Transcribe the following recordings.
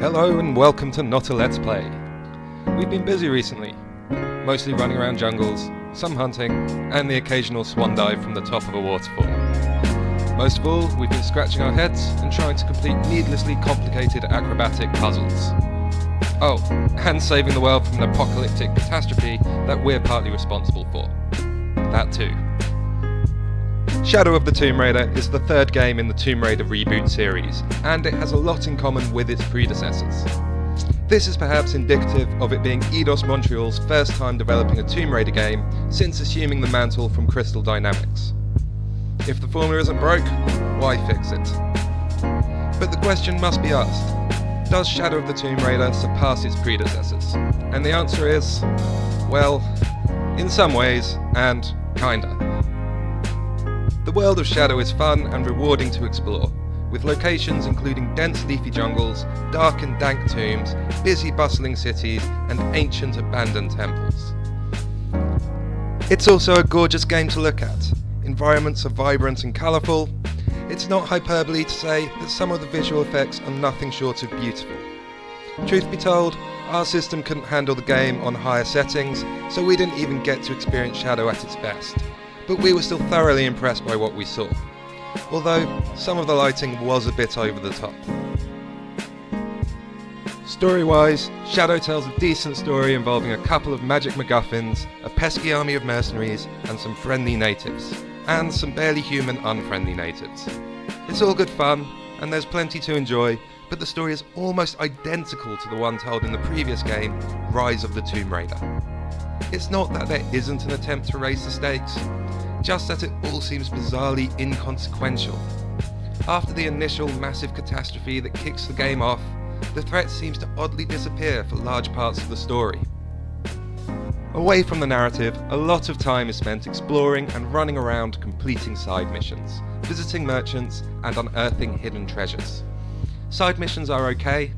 Hello and welcome to Not a Let's Play. We've been busy recently, mostly running around jungles, some hunting, and the occasional swan dive from the top of a waterfall. Most of all, we've been scratching our heads and trying to complete needlessly complicated acrobatic puzzles. Oh, and saving the world from an apocalyptic catastrophe that we're partly responsible for. That too. Shadow of the Tomb Raider is the third game in the Tomb Raider reboot series, and it has a lot in common with its predecessors. This is perhaps indicative of it being Eidos Montreal's first time developing a Tomb Raider game since assuming the mantle from Crystal Dynamics. If the formula isn't broke, why fix it? But the question must be asked, does Shadow of the Tomb Raider surpass its predecessors? And the answer is, well, in some ways, and kinda. The world of Shadow is fun and rewarding to explore, with locations including dense leafy jungles, dark and dank tombs, busy bustling cities, and ancient abandoned temples. It's also a gorgeous game to look at. Environments are vibrant and colourful. It's not hyperbole to say that some of the visual effects are nothing short of beautiful. Truth be told, our system couldn't handle the game on higher settings, so we didn't even get to experience Shadow at its best. But we were still thoroughly impressed by what we saw, although some of the lighting was a bit over the top. Story-wise, Shadow tells a decent story involving a couple of magic MacGuffins, a pesky army of mercenaries, and some friendly natives, and some barely human unfriendly natives. It's all good fun, and there's plenty to enjoy, but the story is almost identical to the one told in the previous game, Rise of the Tomb Raider. It's not that there isn't an attempt to raise the stakes, just that it all seems bizarrely inconsequential. After the initial massive catastrophe that kicks the game off, the threat seems to oddly disappear for large parts of the story. Away from the narrative, a lot of time is spent exploring and running around completing side missions, visiting merchants, and unearthing hidden treasures. Side missions are okay,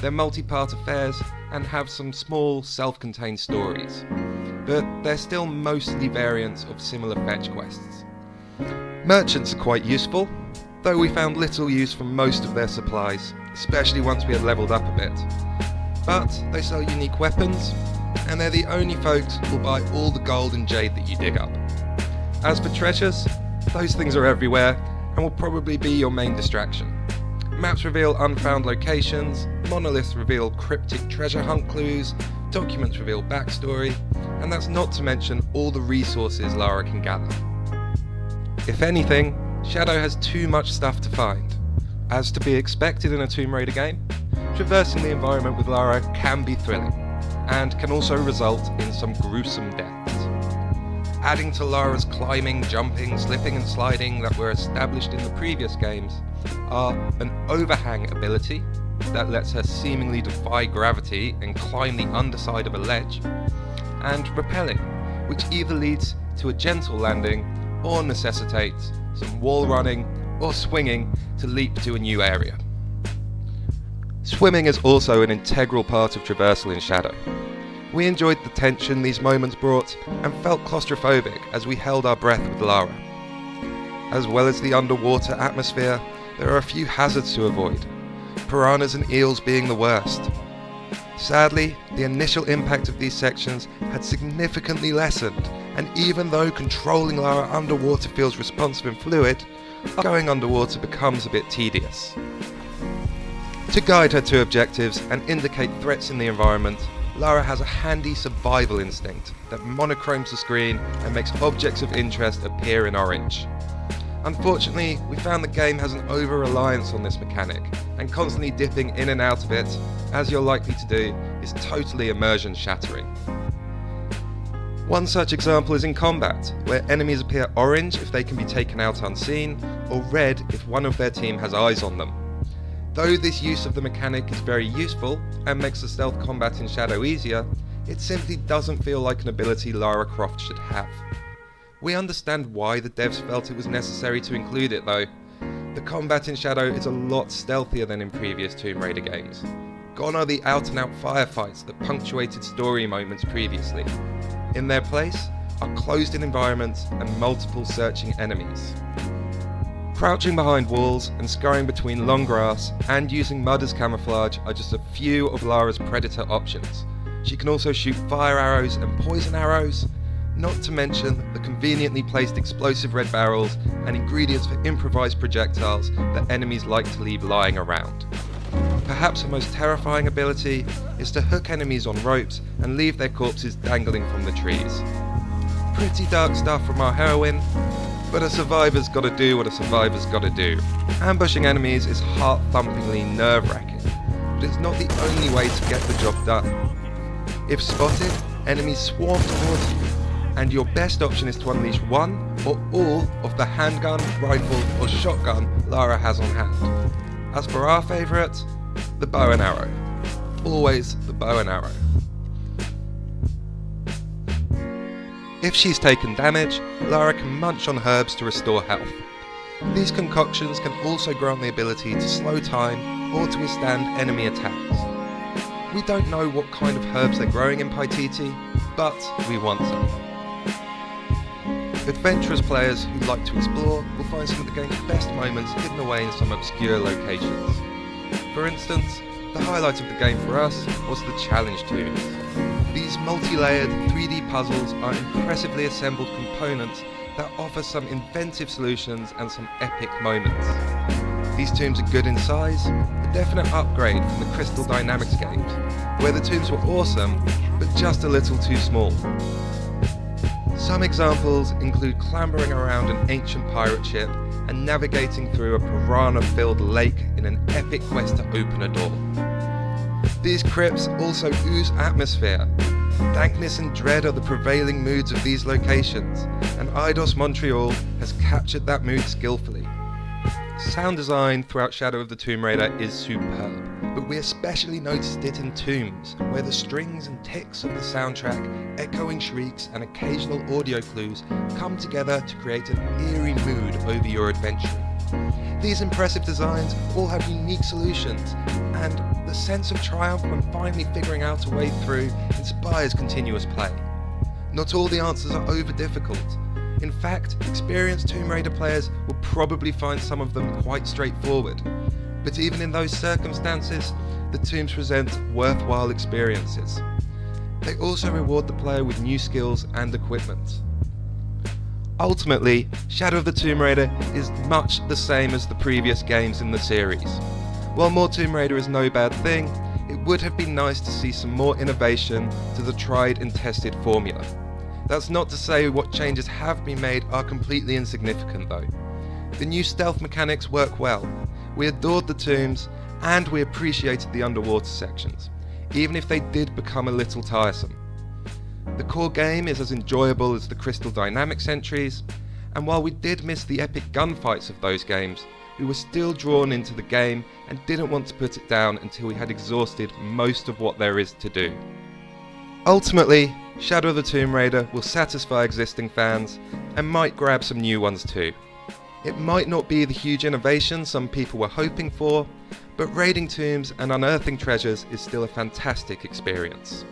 they're multi-part affairs and have some small, self-contained stories, but they're still mostly variants of similar fetch quests. Merchants are quite useful, though we found little use for most of their supplies, especially once we had leveled up a bit. But they sell unique weapons, and they're the only folks who'll buy all the gold and jade that you dig up. As for treasures, those things are everywhere, and will probably be your main distraction. Maps reveal unfound locations, monoliths reveal cryptic treasure hunt clues, documents reveal backstory, and that's not to mention all the resources Lara can gather. If anything, Shadow has too much stuff to find. As to be expected in a Tomb Raider game, traversing the environment with Lara can be thrilling, and can also result in some gruesome deaths. Adding to Lara's climbing, jumping, slipping and sliding that were established in the previous games are an overhang ability that lets her seemingly defy gravity and climb the underside of a ledge, and rappelling, which either leads to a gentle landing or necessitates some wall running or swinging to leap to a new area. Swimming is also an integral part of traversal in Shadow. We enjoyed the tension these moments brought and felt claustrophobic as we held our breath with Lara. As well as the underwater atmosphere, there are a few hazards to avoid, piranhas and eels being the worst. Sadly, the initial impact of these sections had significantly lessened, and even though controlling Lara underwater feels responsive and fluid, going underwater becomes a bit tedious. To guide her to objectives and indicate threats in the environment, Lara has a handy survival instinct that monochromes the screen and makes objects of interest appear in orange. Unfortunately, we found the game has an over-reliance on this mechanic, and constantly dipping in and out of it, as you're likely to do, is totally immersion-shattering. One such example is in combat, where enemies appear orange if they can be taken out unseen, or red if one of their team has eyes on them. Though this use of the mechanic is very useful and makes the stealth combat in Shadow easier, it simply doesn't feel like an ability Lara Croft should have. We understand why the devs felt it was necessary to include it though. The combat in Shadow is a lot stealthier than in previous Tomb Raider games. Gone are the out-and-out firefights that punctuated story moments previously. In their place are closed-in environments and multiple searching enemies. Crouching behind walls and scurrying between long grass and using mud as camouflage are just a few of Lara's predator options. She can also shoot fire arrows and poison arrows, not to mention the conveniently placed explosive red barrels and ingredients for improvised projectiles that enemies like to leave lying around. Perhaps her most terrifying ability is to hook enemies on ropes and leave their corpses dangling from the trees. Pretty dark stuff from our heroine, but a survivor's gotta do what a survivor's gotta do. Ambushing enemies is heart-thumpingly nerve-wracking, but it's not the only way to get the job done. If spotted, enemies swarm towards you, and your best option is to unleash one or all of the handgun, rifle or shotgun Lara has on hand. As for our favourite, the bow and arrow. Always the bow and arrow. If she's taken damage, Lara can munch on herbs to restore health. These concoctions can also grant the ability to slow time or to withstand enemy attacks. We don't know what kind of herbs they're growing in Paititi, but we want some. Adventurous players who like to explore will find some of the game's best moments hidden away in some obscure locations. For instance, the highlight of the game for us was the challenge tombs. These multi-layered 3D puzzles are impressively assembled components that offer some inventive solutions and some epic moments. These tombs are good in size, a definite upgrade from the Crystal Dynamics games, where the tombs were awesome, but just a little too small. Some examples include clambering around an ancient pirate ship and navigating through a piranha-filled lake in an epic quest to open a door. These crypts also ooze atmosphere. Dankness and dread are the prevailing moods of these locations, and Eidos Montreal has captured that mood skillfully. Sound design throughout Shadow of the Tomb Raider is superb, but we especially noticed it in Tombs, where the strings and ticks of the soundtrack, echoing shrieks and occasional audio clues come together to create an eerie mood over your adventure. These impressive designs all have unique solutions, and the sense of triumph when finally figuring out a way through inspires continuous play. Not all the answers are over difficult. In fact, experienced Tomb Raider players will probably find some of them quite straightforward. But even in those circumstances, the tombs present worthwhile experiences. They also reward the player with new skills and equipment. Ultimately, Shadow of the Tomb Raider is much the same as the previous games in the series. While more Tomb Raider is no bad thing, it would have been nice to see some more innovation to the tried and tested formula. That's not to say what changes have been made are completely insignificant though. The new stealth mechanics work well. We adored the tombs, and we appreciated the underwater sections, even if they did become a little tiresome. The core game is as enjoyable as the Crystal Dynamics entries, and while we did miss the epic gunfights of those games, we were still drawn into the game and didn't want to put it down until we had exhausted most of what there is to do. Ultimately, Shadow of the Tomb Raider will satisfy existing fans, and might grab some new ones too. It might not be the huge innovation some people were hoping for, but raiding tombs and unearthing treasures is still a fantastic experience.